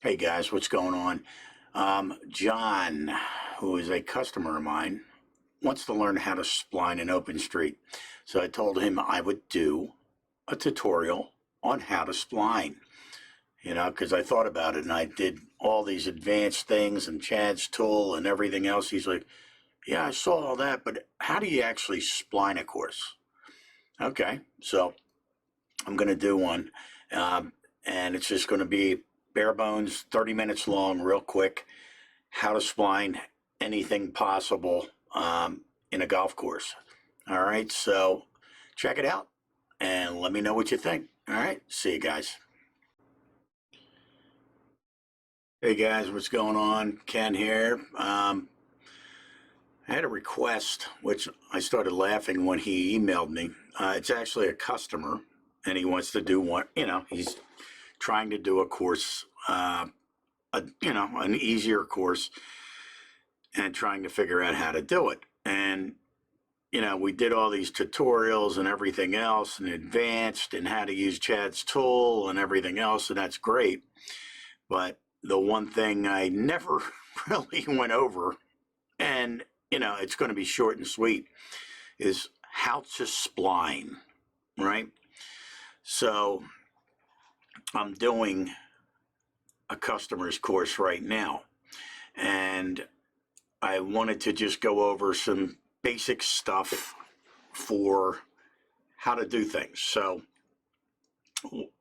Hey guys, what's going on? John, who is a customer of mine, wants to learn how to spline an open street. So I told him I would do a tutorial on how to spline, because I thought about it and I did all these advanced things and Chad's tool and everything else. He's like, yeah, I saw all that, but how do you actually spline a course? Okay, so I'm going to do one, and it's just going to be bare bones, 30 minutes long, real quick, how to spline anything possible in a golf course. All right, so check it out and let me know what you think. All right, see you guys. Hey guys, what's going on? Ken here. I had a request, which I started laughing when he emailed me. It's actually a customer, and he wants to do one. He's trying to do a course, an easier course, and trying to figure out how to do it. And we did all these tutorials and everything else, and advanced, and how to use Chad's tool and everything else, and that's great. But the one thing I never really went over, and it's going to be short and sweet, is how to spline, right? So I'm doing a customer's course right now, and I wanted to just go over some basic stuff for how to do things. So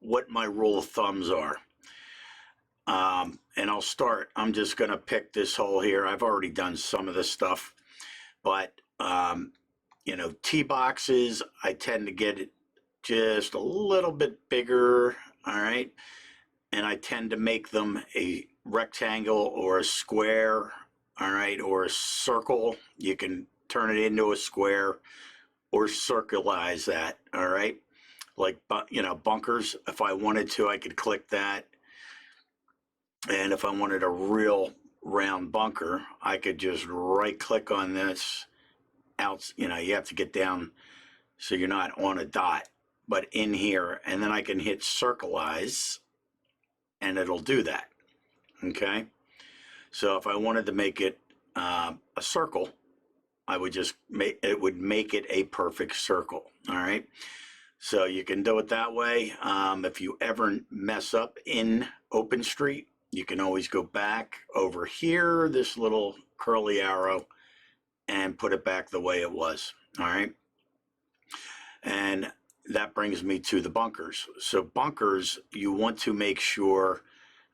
what my rule of thumbs are. And I'm just going to pick this hole here. I've already done some of this stuff, but, tee boxes, I tend to get it just a little bit bigger. All right. And I tend to make them a rectangle or a square. All right. Or a circle. You can turn it into a square or circleize that. All right. Like, bunkers. If I wanted to, I could click that. And if I wanted a real round bunker, I could just right click on this out. You have to get down so you're not on a dot, but in here, and then I can hit circleize and it'll do that. Okay. So if I wanted to make it a circle, I would just make it a perfect circle. All right. So you can do it that way. If you ever mess up in OpenStreet, you can always go back over here, this little curly arrow, and put it back the way it was. All right. And that brings me to the bunkers. So bunkers, you want to make sure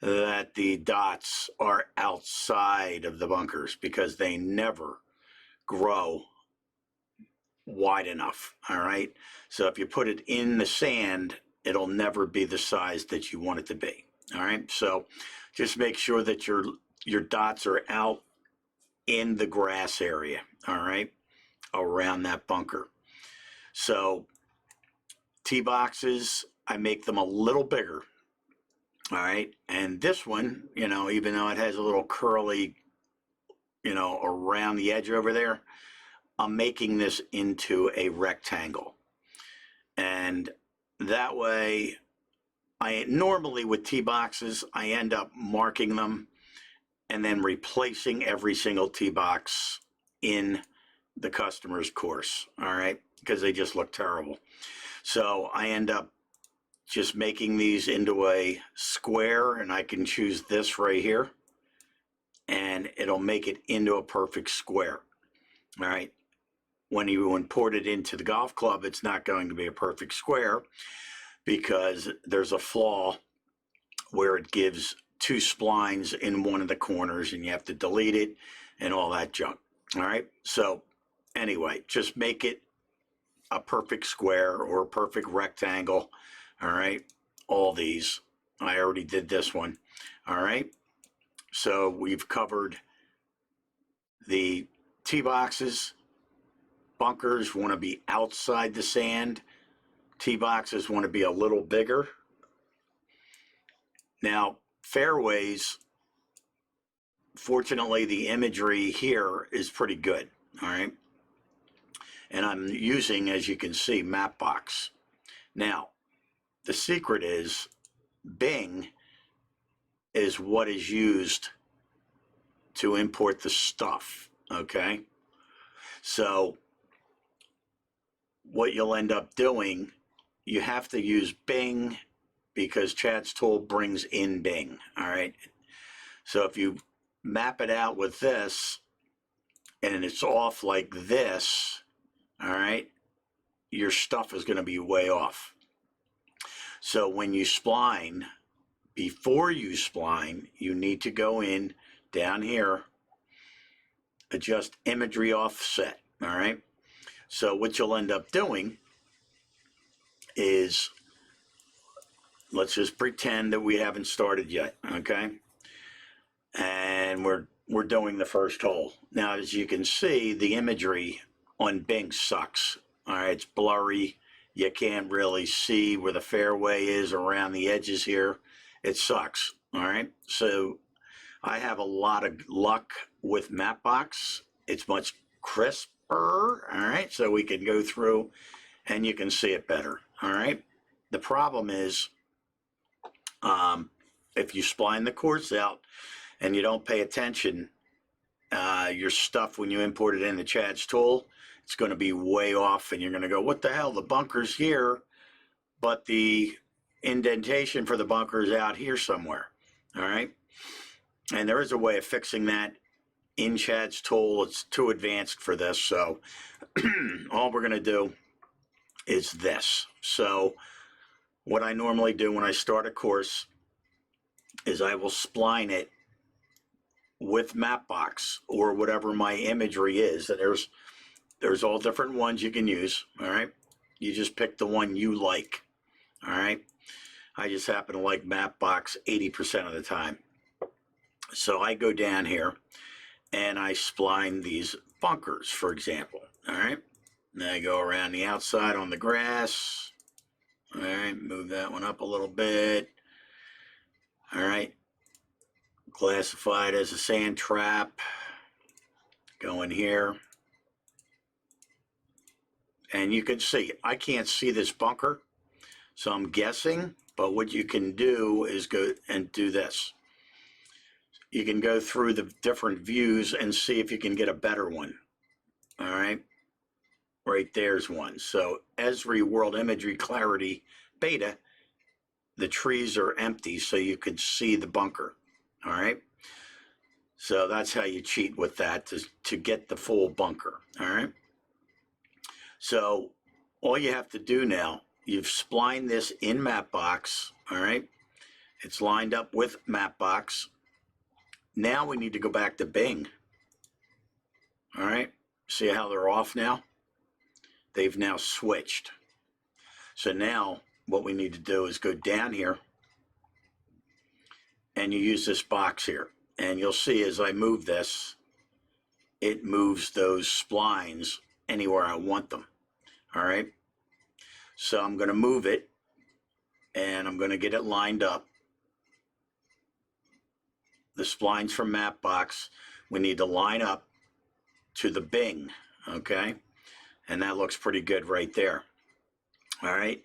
that the dots are outside of the bunkers because they never grow wide enough. All right. So if you put it in the sand, it'll never be the size that you want it to be. All right. So just make sure that your dots are out in the grass area. All right. Around that bunker. So tee boxes, I make them a little bigger. All right. And this one, even though it has a little curly, around the edge over there, I'm making this into a rectangle. And that way, I normally with tee boxes, I end up marking them and then replacing every single tee box in the customer's course. All right. Because they just look terrible. So I end up just making these into a square, and I can choose this right here, and it'll make it into a perfect square. All right. When you import it into the golf club, it's not going to be a perfect square because there's a flaw where it gives two splines in one of the corners, and you have to delete it and all that junk. All right. So anyway, just make it a perfect square or a perfect rectangle. All right. All these. I already did this one. All right. So we've covered the tee boxes. Bunkers want to be outside the sand. Tee boxes want to be a little bigger. Now, fairways, fortunately, the imagery here is pretty good. All right. And I'm using, as you can see, Mapbox. Now, the secret is Bing is what is used to import the stuff, okay? So what you'll end up doing, you have to use Bing because Chad's tool brings in Bing, all right? So if you map it out with this and it's off like this, all right, your stuff is going to be way off. So when you spline, before you spline, you need to go in down here, adjust imagery offset, all right? So what you'll end up doing is, let's just pretend that we haven't started yet, okay? And we're doing the first hole. Now, as you can see, the imagery on Bing sucks. All right, it's blurry. You can't really see where the fairway is around the edges here. It sucks. All right, so I have a lot of luck with Mapbox. It's much crisper. All right, so we can go through and you can see it better. All right, the problem is if you spline the course out and you don't pay attention, your stuff, when you import it into Chad's tool, it's going to be way off and you're going to go, what the hell, the bunker's here, but the indentation for the bunker is out here somewhere, all right? And there is a way of fixing that in Chad's tool. It's too advanced for this, so all we're going to do is this. So what I normally do when I start a course is I will spline it with Mapbox or whatever my imagery is. And there's all different ones you can use, all right? You just pick the one you like, all right? I just happen to like Mapbox 80% of the time. So I go down here and I spline these bunkers, for example, all right? And I go around the outside on the grass, all right? Move that one up a little bit, all right? Classified as a sand trap. Go in here. And you can see, I can't see this bunker, so I'm guessing, but what you can do is go and do this. You can go through the different views and see if you can get a better one. All right, right there's one. So Esri World Imagery Clarity Beta, the trees are empty so you could see the bunker. All right, so that's how you cheat with that to get the full bunker. All right. So all you have to do now, you've splined this in Mapbox, all right? It's lined up with Mapbox. Now we need to go back to Bing, all right? See how they're off now? They've now switched. So now what we need to do is go down here and you use this box here. And you'll see as I move this, it moves those splines anywhere I want them, all right? So I'm going to move it and I'm going to get it lined up. The splines from Mapbox, we need to line up to the Bing, okay? And that looks pretty good right there, all right?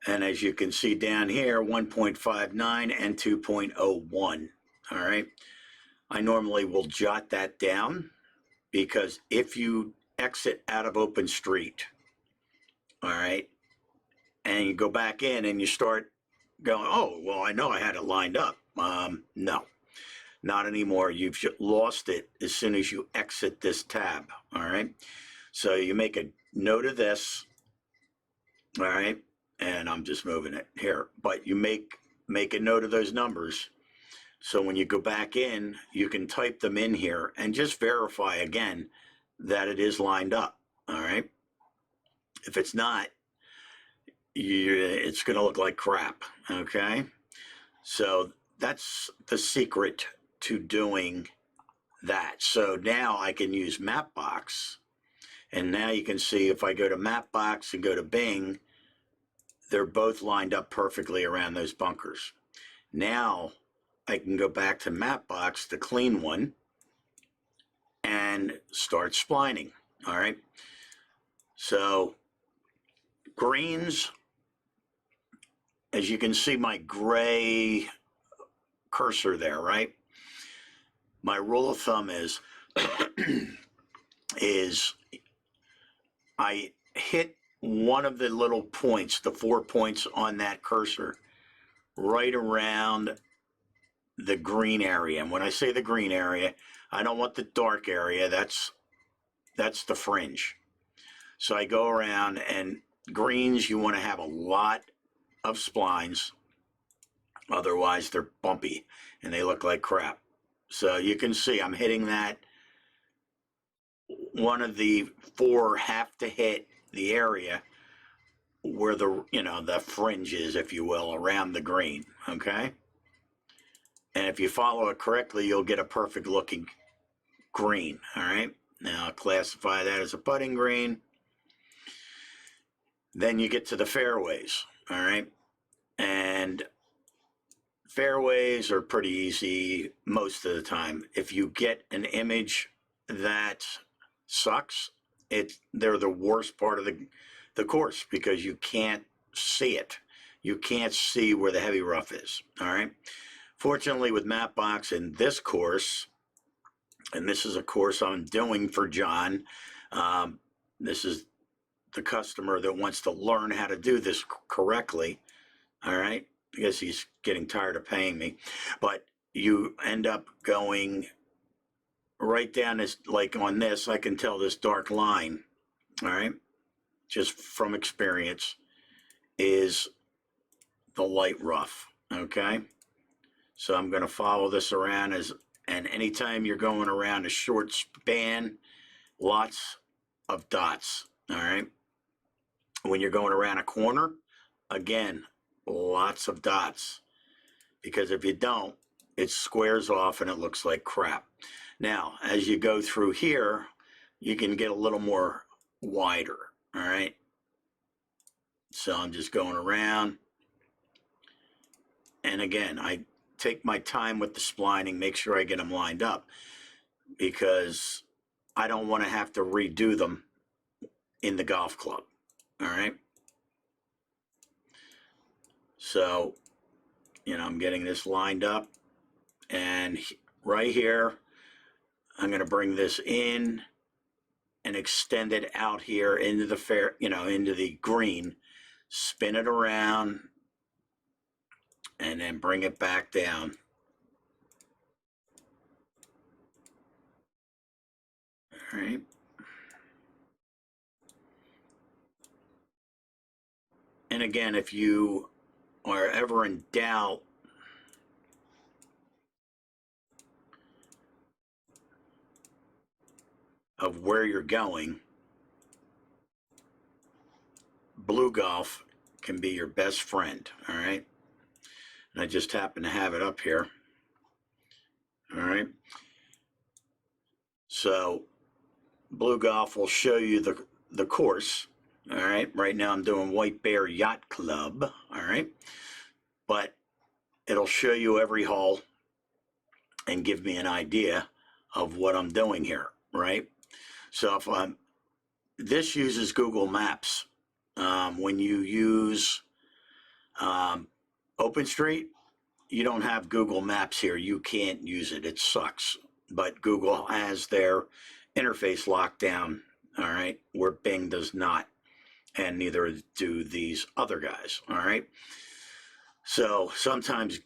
And as you can see down here, 1.59 and 2.01, all right? I normally will jot that down because if you exit out of OpenStreet, all right, and you go back in and you start going, oh, well, I know I had it lined up. No, not anymore. You've lost it as soon as you exit this tab, all right? So you make a note of this, all right? And I'm just moving it here. But you make a note of those numbers. So when you go back in, you can type them in here and just verify again that it is lined up, all right? If it's not, it's going to look like crap, okay? So that's the secret to doing that. So now I can use Mapbox, and now you can see if I go to Mapbox and go to Bing, they're both lined up perfectly around those bunkers. Now I can go back to Mapbox, the clean one, and start splining, all right? So greens, as you can see, my gray cursor there, right? My rule of thumb is, I hit one of the little points, the 4 points on that cursor, right around the green area. And when I say the green area, I don't want the dark area. That's the fringe. So I go around, and greens, you want to have a lot of splines. Otherwise, they're bumpy and they look like crap. So you can see I'm hitting that. One of the 4 have to hit the area where the fringe is, if you will, around the green, okay? And if you follow it correctly, you'll get a perfect looking green, all right? Now I'll classify that as a putting green. Then you get to the fairways, all right? And fairways are pretty easy most of the time. If you get an image that sucks, they're the worst part of the course, because you can't see it. You can't see where the heavy rough is, all right? Fortunately, with Mapbox in this course, and this is a course I'm doing for John, this is the customer that wants to learn how to do this correctly, all right? I guess he's getting tired of paying me. But you end up going right down this, like on this, I can tell this dark line, all right, just from experience, is the light rough, okay? So I'm going to follow this around, and anytime you're going around a short span, lots of dots, all right? When you're going around a corner, again, lots of dots, because if you don't, it squares off and it looks like crap. Now, as you go through here, you can get a little more wider, all right? So I'm just going around. And again, I take my time with the splining, make sure I get them lined up, because I don't want to have to redo them in the golf club, all right? So, I'm getting this lined up, and right here, I'm going to bring this in and extend it out here into the into the green, spin it around, and then bring it back down. All right. And again, if you are ever in doubt of where you're going, Blue Golf can be your best friend, all right? And I just happen to have it up here, all right? So Blue Golf will show you the course, all right? Right now I'm doing White Bear Yacht Club, all right? But it'll show you every hole and give me an idea of what I'm doing here, right? So if this uses Google Maps. When you use OpenStreet, you don't have Google Maps here. You can't use it. It sucks. But Google has their interface locked down, all right, where Bing does not, and neither do these other guys, all right? So sometimes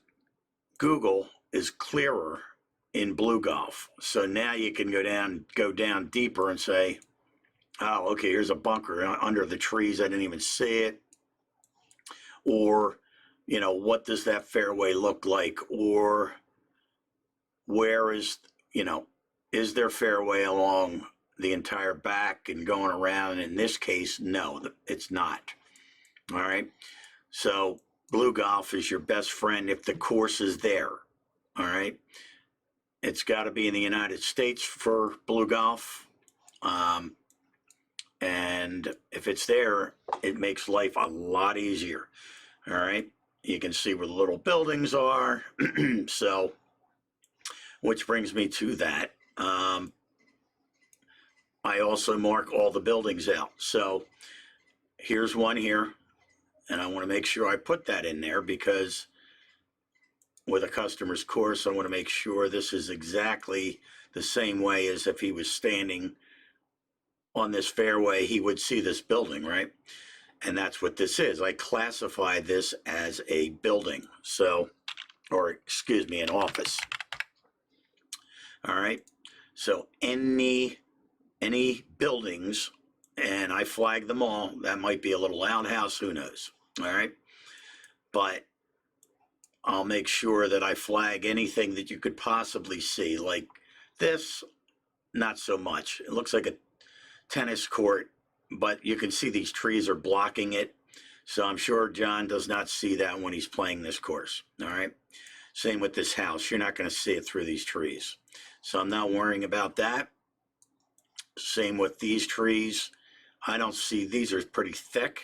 Google is clearer in Blue Golf. So now you can go down deeper and say, oh, okay, here's a bunker under the trees. I didn't even see it. Or, what does that fairway look like? Or where is there fairway along the entire back and going around? In this case, no, it's not. All right. So Blue Golf is your best friend if the course is there. All right. It's got to be in the United States for Blue Golf. And if it's there, it makes life a lot easier. All right. You can see where the little buildings are. So, which brings me to that. I also mark all the buildings out. So here's one here, and I want to make sure I put that in there, because with a customer's course, I want to make sure this is exactly the same way as if he was standing on this fairway, he would see this building, right? And that's what this is. I classify this as a building. So, or excuse me, an office. All right. So any buildings, and I flag them all. That might be a little outhouse, who knows? All right. But I'll make sure that I flag anything that you could possibly see. Like this, not so much. It looks like a tennis court, but you can see these trees are blocking it. So I'm sure John does not see that when he's playing this course. All right. Same with this house. You're not going to see it through these trees. So I'm not worrying about that. Same with these trees. I don't see, these are pretty thick.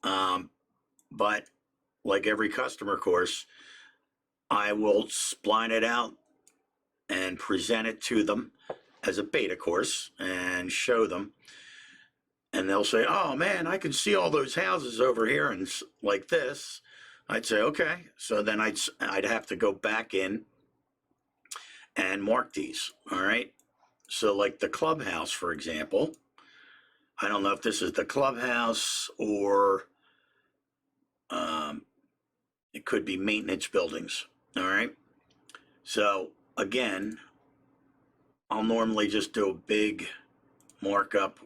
But like every customer course, I will spline it out and present it to them as a beta course and show them. And they'll say, oh man, I can see all those houses over here and like this. I'd say, okay. So then I'd have to go back in and mark these. All right. So like the clubhouse, for example, I don't know if this is the clubhouse or it could be maintenance buildings. All right. So again, I'll normally just do a big markup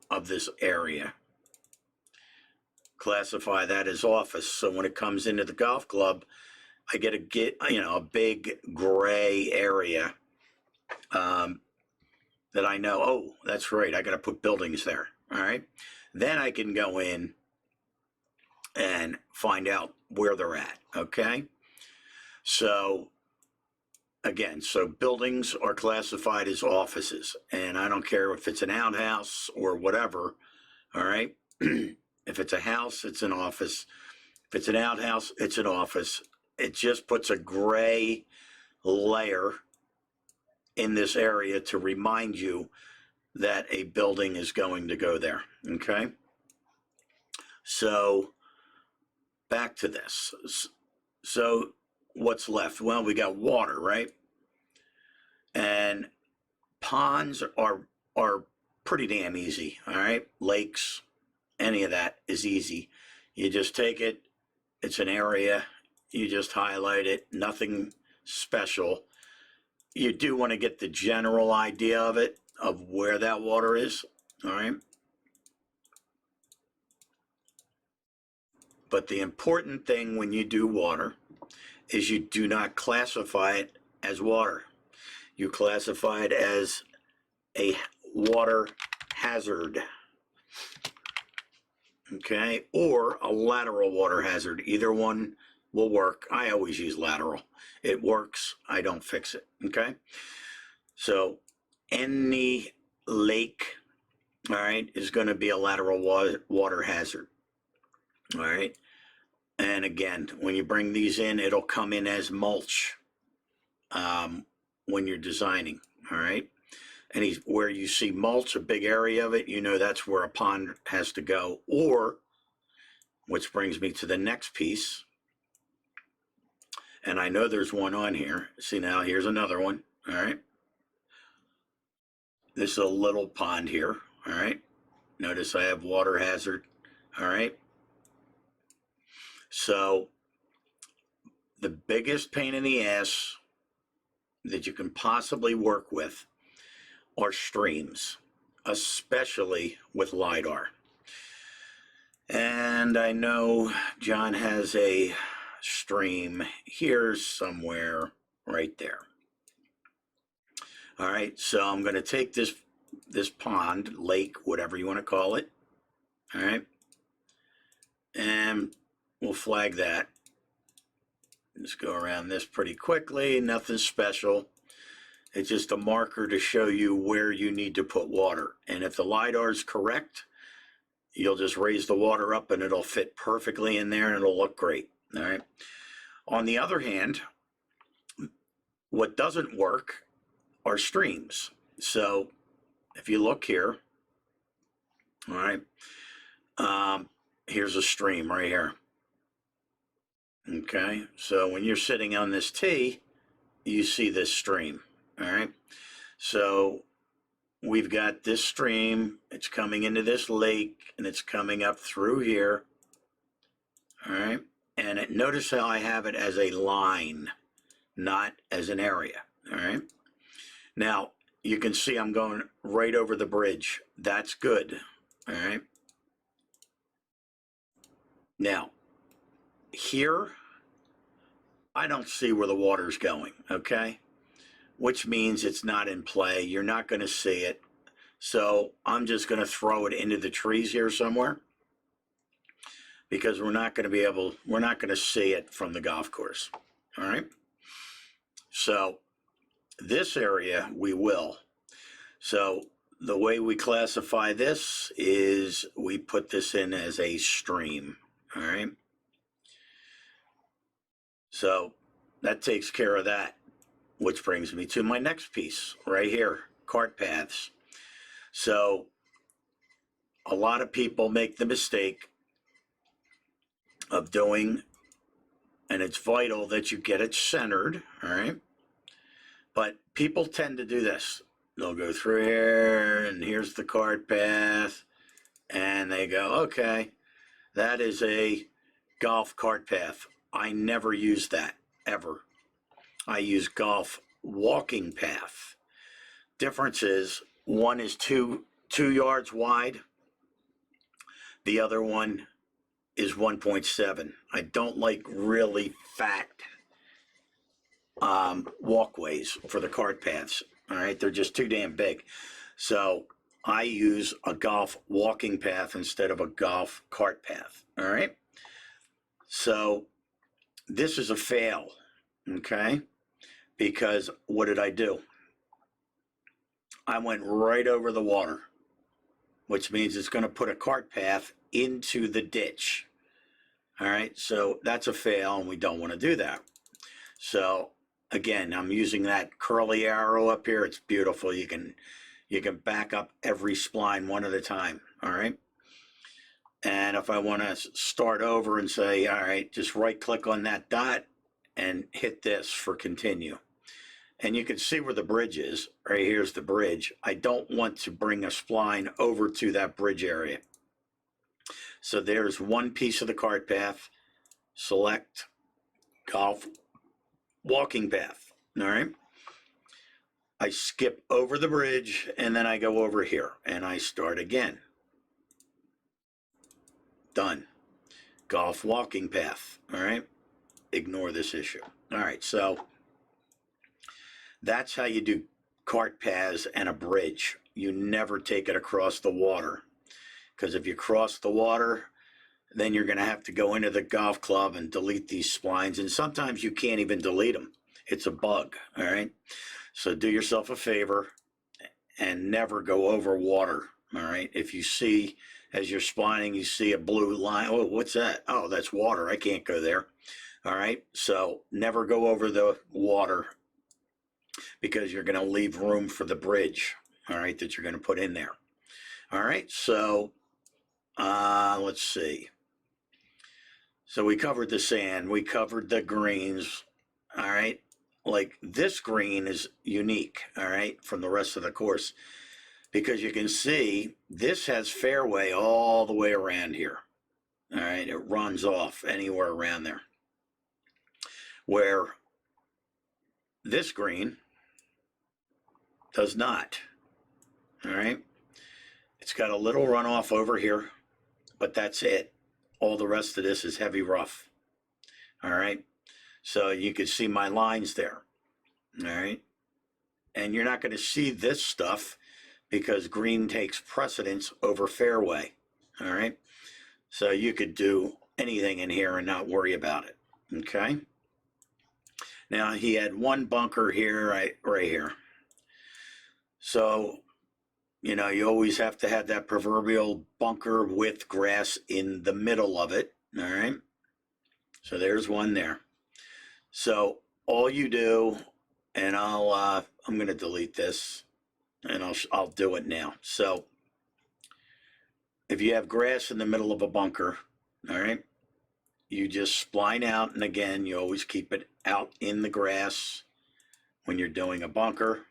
of this area. Classify that as office. So when it comes into the golf club, I get a big gray area that I know, oh, that's right, I got to put buildings there. All right. Then I can go in and find out where they're at. Okay. So again, so buildings are classified as offices, and I don't care if it's an outhouse or whatever. All right. If it's a house, it's an office. If it's an outhouse, it's an office. It just puts a gray layer in this area to remind you that a building is going to go there. Okay. So back to this. So what's left? Well, we got water, right? And ponds are pretty damn easy. All right. Lakes, any of that is easy. You just take it. It's an area. You just highlight it. Nothing special. You do want to get the general idea of it, of where that water is. All right. But the important thing when you do water is you do not classify it as water. You classify it as a water hazard. Okay, or a lateral water hazard. Either one will work. I always use lateral. It works. I don't fix it. Okay, so any lake, all right, is going to be a lateral water hazard. All right, and again, when you bring these in, it'll come in as mulch when you're designing. All right. And where you see mulch, a big area of it, you know that's where a pond has to go. Or, which brings me to the next piece, and I know there's one on here. See now, here's another one. All right. This is a little pond here. All right. Notice I have water hazard. All right. So the biggest pain in the ass that you can possibly work with are streams, especially with Lidar. And I know John has a stream here somewhere right there. All right, so I'm going to take this pond, lake, whatever you want to call it. All right, and we'll flag that. Just go around this pretty quickly, nothing special. It's just a marker to show you where you need to put water. And if the LiDAR is correct, you'll just raise the water up and it'll fit perfectly in there and it'll look great. All right. On the other hand, what doesn't work are streams. So if you look here, all right, here's a stream right here. Okay, so when you're sitting on this tee, you see this stream. All right, so we've got this stream, it's coming into this lake, and it's coming up through here. All right, and notice how I have it as a line, not as an area. All right, now you can see I'm going right over the bridge. That's good. All right, now here I don't see where the water's going. Okay, which means it's not in play. You're not going to see it. So I'm just going to throw it into the trees here somewhere, because we're not going to see it from the golf course. All right. So this area we will. So the way we classify this is we put this in as a stream. All right. So that takes care of that, which brings me to my next piece right here, cart paths. So a lot of people make the mistake of doing, and it's vital that you get it centered, all right? But people tend to do this. They'll go through here, and here's the cart path, and they go, okay, that is a golf cart path. I never use that, ever. I use golf walking path. Difference is, one is two yards wide, the other one is 1.7. I don't like really fat walkways for the cart paths. All right, they're just too damn big. So I use a golf walking path instead of a golf cart path. All right, so this is a fail, okay? Because what did I do? I went right over the water, which means it's going to put a cart path into the ditch. All right, so that's a fail, and we don't want to do that. So again, I'm using that curly arrow up here. It's beautiful. You can back up every spline one at a time. All right. And if I want to start over and say, all right, just right click on that dot and hit this for continue. And you can see where the bridge is. Right here's the bridge. I don't want to bring a spline over to that bridge area. So there's one piece of the cart path. Select golf walking path. All right. I skip over the bridge, and then I go over here and I start again. Done. Golf walking path. All right. Ignore this issue. All right. So that's how you do cart paths and a bridge. You never take it across the water, because if you cross the water, then you're going to have to go into the golf club and delete these splines. And sometimes you can't even delete them. It's a bug. All right. So do yourself a favor and never go over water. All right. If you see, as you're splining, you see a blue line. Oh, what's that? Oh, that's water. I can't go there. All right. So never go over the water, because you're going to leave room for the bridge. All right. That you're going to put in there. All right. So let's see. So we covered the sand, we covered the greens. All right. Like this green is unique, all right, from the rest of the course, because you can see this has fairway all the way around here. All right. It runs off anywhere around there. Where this green does not. All right. It's got a little runoff over here, but that's it. All the rest of this is heavy rough. All right. So you can see my lines there. All right. And you're not going to see this stuff because green takes precedence over fairway. All right. So you could do anything in here and not worry about it. Okay. Now he had one bunker here, right here. So, you always have to have that proverbial bunker with grass in the middle of it. All right. So there's one there. So all you do, and I'm going to delete this, and I'll do it now. So if you have grass in the middle of a bunker, all right, you just spline out, and again, you always keep it out in the grass when you're doing a bunker.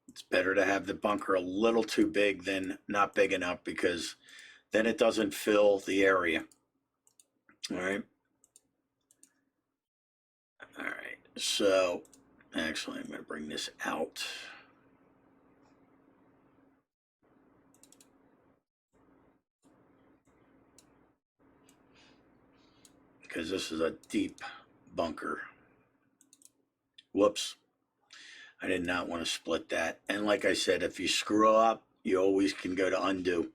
It's better to have the bunker a little too big than not big enough, because then it doesn't fill the area. All right. All right. So actually, I'm going to bring this out. Because this is a deep bunker. Whoops. I did not want to split that. And like I said, if you screw up, you always can go to undo.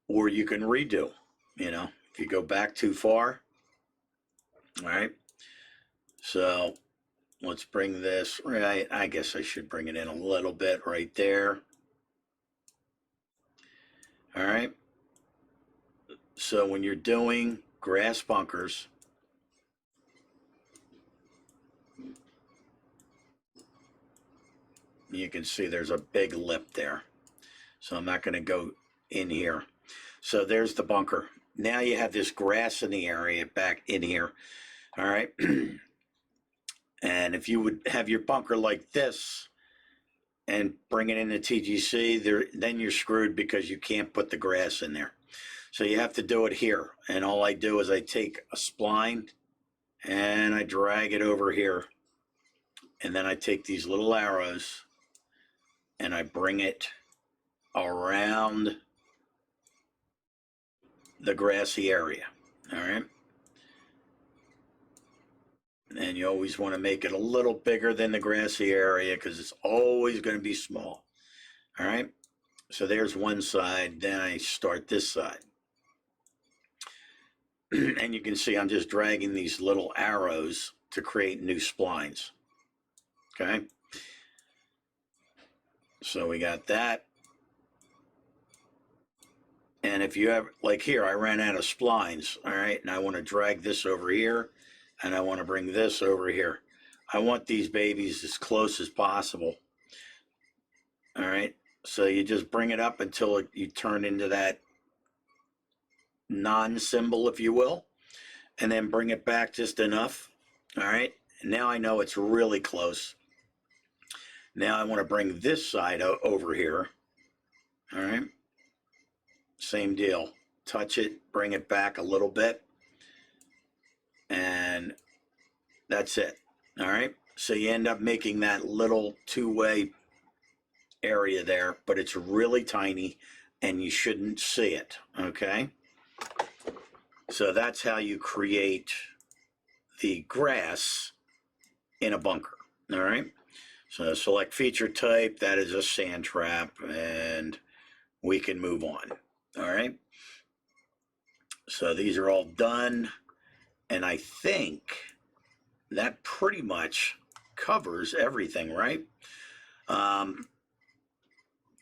Or you can redo, you know, if you go back too far. All right. So let's bring this right. I guess I should bring it in a little bit right there. All right. So when you're doing grass bunkers, you can see there's a big lip there. So I'm not going to go in here. So there's the bunker. Now you have this grass in the area back in here. All right. And if you would have your bunker like this and bring it into TGC, then you're screwed, because you can't put the grass in there. So you have to do it here. And all I do is I take a spline and I drag it over here. And then I take these little arrows and I bring it around the grassy area. All right. And you always want to make it a little bigger than the grassy area, because it's always going to be small. All right. So there's one side. Then I start this side. And you can see I'm just dragging these little arrows to create new splines. Okay. So we got that. And if you have, like here, I ran out of splines. All right. And I want to drag this over here, and I want to bring this over here. I want these babies as close as possible. All right. So you just bring it up until you turn into that non-symbol, if you will, and then bring it back just enough. All right. And now I know it's really close. Now I want to bring this side over here. All right. Same deal. Touch it, bring it back a little bit, and that's it. All right. So you end up making that little two-way area there, but it's really tiny and you shouldn't see it. Okay. So that's how you create the grass in a bunker. All right. So select feature type. That is a sand trap, and we can move on. All right. So these are all done. And I think that pretty much covers everything, right?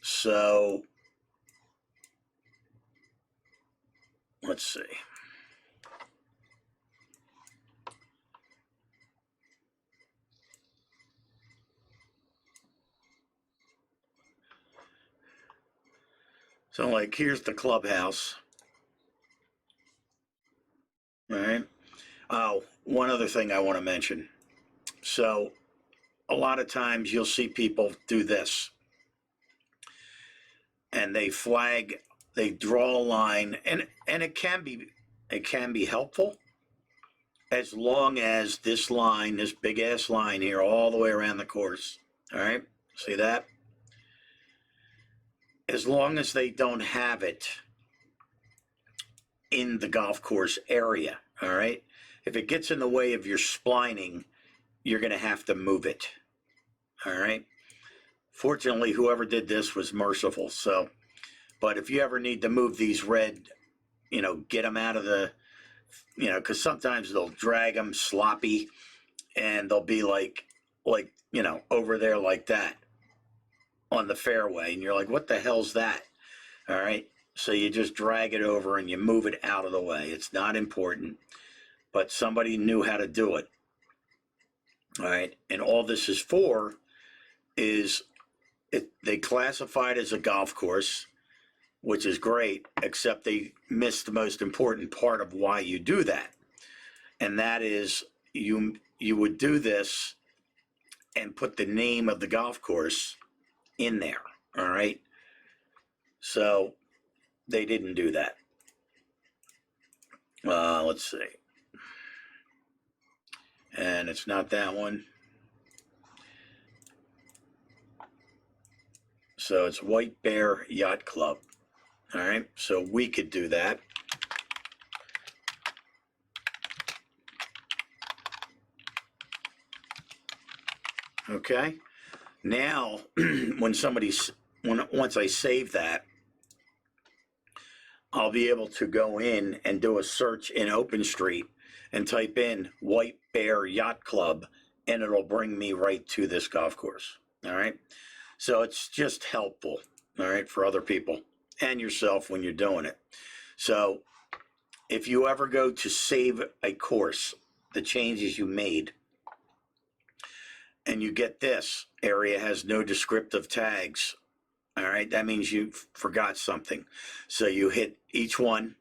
So let's see. So like, here's the clubhouse. All right. Oh, one other thing I want to mention. So a lot of times you'll see people do this, and they flag, they draw a line, and it can be helpful, as long as this line, this big ass line here, all the way around the course. All right. See that? As long as they don't have it in the golf course area. All right. If it gets in the way of your splining, you're going to have to move it. All right. Fortunately, whoever did this was merciful. So, but if you ever need to move these red, you know, get them out of the, you know, because sometimes they'll drag them sloppy, and they'll be like, you know, over there like that on the fairway. And you're like, what the hell's that? All right. So you just drag it over and you move it out of the way. It's not important, but somebody knew how to do it. All right. And all this is for is they classify it as a golf course. which is great, except they missed the most important part of why you do that. And that is you would do this and put the name of the golf course in there. All right. So they didn't do that. Let's see. And it's not that one. So it's White Bear Yacht Club. All right. So we could do that. Okay. Now, once I save that, I'll be able to go in and do a search in OpenStreet and type in White Bear Yacht Club, and it'll bring me right to this golf course. All right. So it's just helpful, all right, for other people and yourself when you're doing it. So if you ever go to save a course, the changes you made, and you get this area has no descriptive tags, all right, that means you forgot something. So you hit each one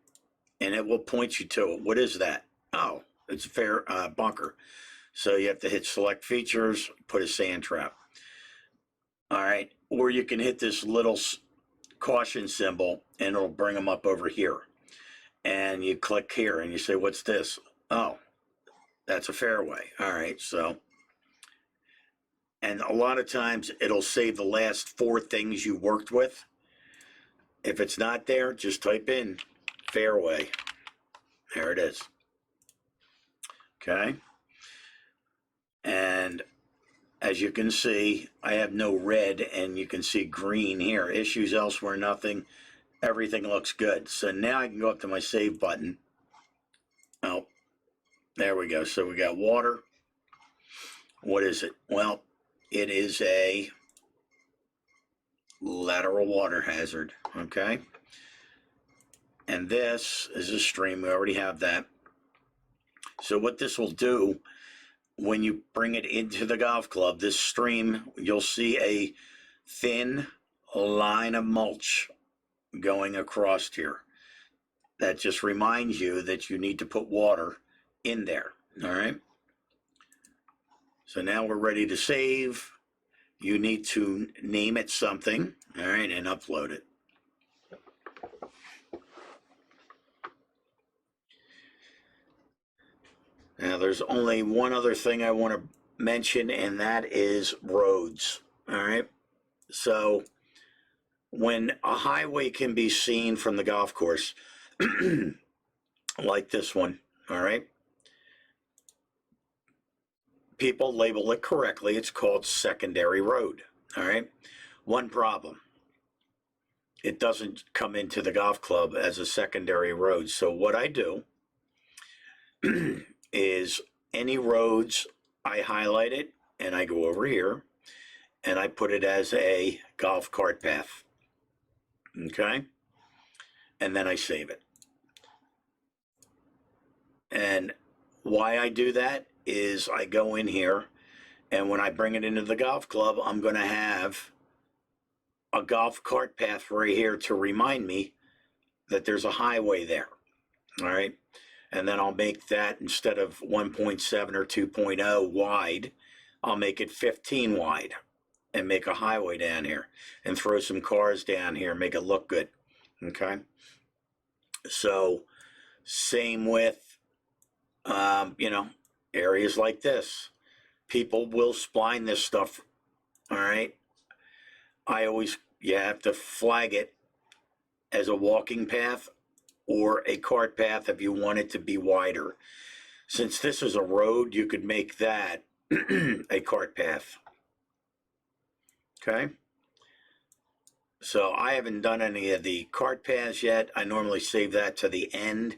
and it will point you to it. What is that? Oh, it's a fair bunker. So you have to hit select features, put a sand trap. All right, or you can hit this little caution symbol and it'll bring them up over here. And you click here and you say, what's this? Oh, that's a fairway. All right, so, and a lot of times it'll save the last 4 things you worked with. If it's not there, just type in fairway. There it is. Okay. And as you can see, I have no red, and you can see green here. Issues elsewhere, nothing. Everything looks good. So now I can go up to my save button. Oh, there we go. So we got water. What is it? Well, it is a lateral water hazard. Okay. And this is a stream. We already have that. So what this will do, when you bring it into the golf club, this stream, you'll see a thin line of mulch going across here. That just reminds you that you need to put water in there. All right. So now we're ready to save. You need to name it something. All right. And upload it. Now there's only one other thing I want to mention, and that is roads. All right. So when a highway can be seen from the golf course, like this one, all right, people label it correctly. It's called secondary road. All right. One problem: it doesn't come into the golf club as a secondary road. So what I do is any roads, I highlight it and I go over here and I put it as a golf cart path. Okay. And then I save it. And why I do that is I go in here, and when I bring it into the golf club, I'm going to have a golf cart path right here to remind me that there's a highway there. All right. And then I'll make that, instead of 1.7 or 2.0 wide, I'll make it 15 wide and make a highway down here and throw some cars down here, make it look good. Okay. So same with, areas like this. People will spline this stuff. All right. You have to flag it as a walking path or a cart path if you want it to be wider. Since this is a road, you could make that a cart path. Okay. So I haven't done any of the cart paths yet. I normally save that to the end,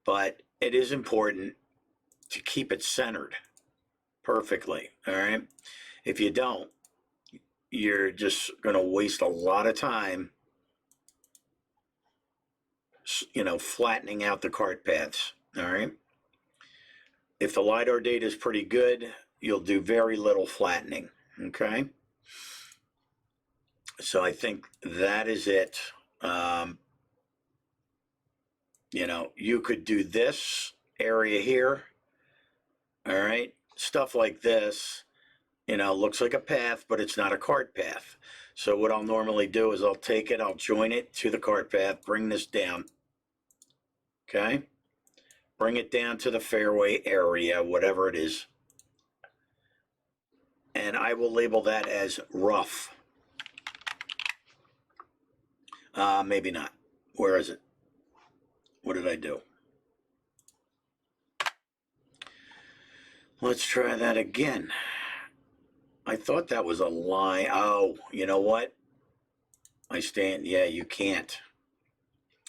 but it is important to keep it centered perfectly. All right. If you don't, you're just going to waste a lot of time, flattening out the cart paths. All right. If the LiDAR data is pretty good, you'll do very little flattening. Okay. So I think that is it You know, you could do this area here. All right. Stuff like this, you know, looks like a path, but it's not a cart path. So what I'll normally do is I'll take it, I'll join it to the cart path, bring this down. Okay. Bring it down to the fairway area, whatever it is. And I will label that as rough. Maybe not. Where is it? What did I do? Let's try that again. I thought that was a line. Oh, you know what? Yeah, you can't.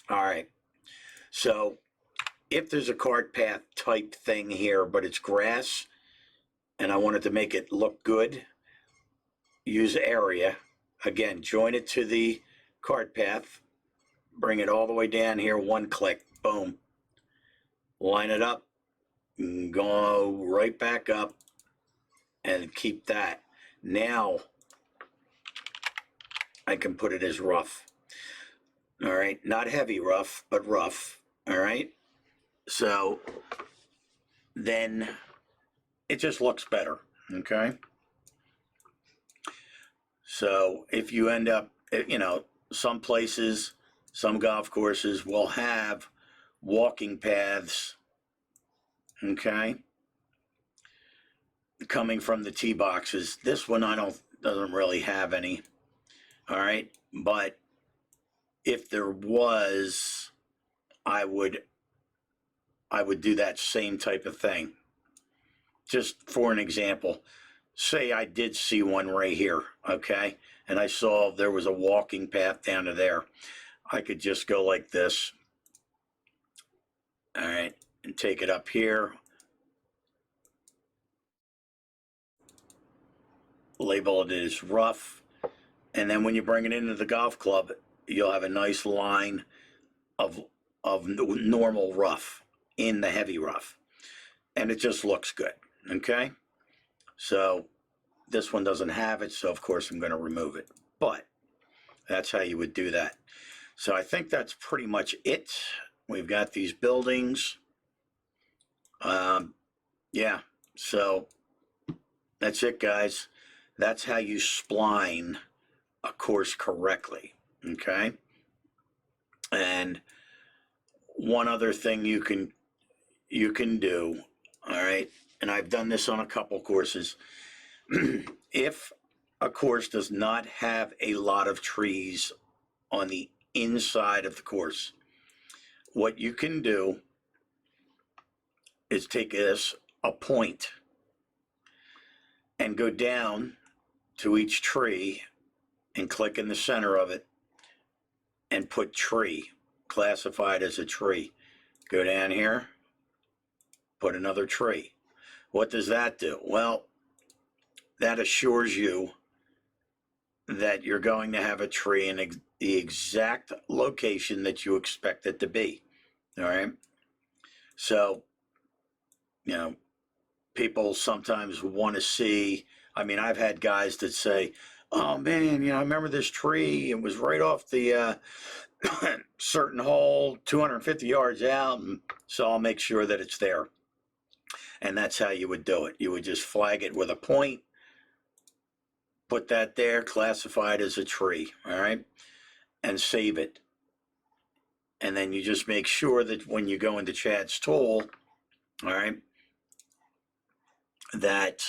All right. So if there's a cart path type thing here, but it's grass, and I wanted to make it look good, use area. Again, join it to the cart path. Bring it all the way down here, one click, boom. Line it up, go right back up, and keep that. Now, I can put it as rough. All right, not heavy rough, but rough. All right, so then it just looks better. Okay, so if you end up, you know, some places, some golf courses will have walking paths, okay, coming from the tee boxes. This one doesn't really have any. All right, but if there was, I would do that same type of thing. Just for an example, say I did see one right here, okay, and I saw there was a walking path down to there. I could just go like this, all right, and take it up here, label it as rough, and then when you bring it into the golf club, you'll have a nice line of normal rough in the heavy rough, and it just looks good. Okay, so this one doesn't have it, so of course I'm going to remove it, but that's how you would do that. So I think that's pretty much it. We've got these buildings. Yeah, so that's it, guys. That's how you spline a course correctly. Okay, and one other thing you can do, all right, and I've done this on a couple courses. If a course does not have a lot of trees on the inside of the course, what you can do is take this, a point, and go down to each tree and click in the center of it and put tree, classified as a tree. Go down here, put another tree. What does that do? Well, that assures you that you're going to have a tree in the exact location that you expect it to be. All right. So, you know, people sometimes want to see, I mean, I've had guys that say, oh man, you know, I remember this tree. It was right off the certain hole, 250 yards out. And so I'll make sure that it's there. And that's how you would do it. You would just flag it with a point, put that there, classify it as a tree, all right, and save it. And then you just make sure that when you go into Chad's tool, all right, that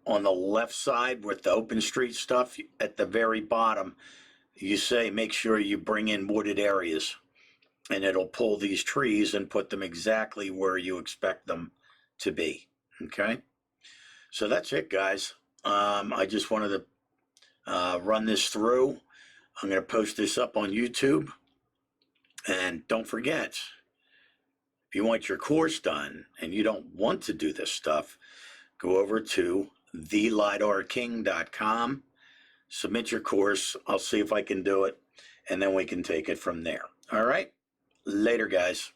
on the left side with the open street stuff, at the very bottom, you say make sure you bring in wooded areas, and it'll pull these trees and put them exactly where you expect them to be, okay? So that's it, guys. I just wanted to run this through. I'm going to post this up on YouTube. And don't forget, if you want your course done and you don't want to do this stuff, go over to thelidarking.com, submit your course. I'll see if I can do it, and then we can take it from there. All right? Later, guys.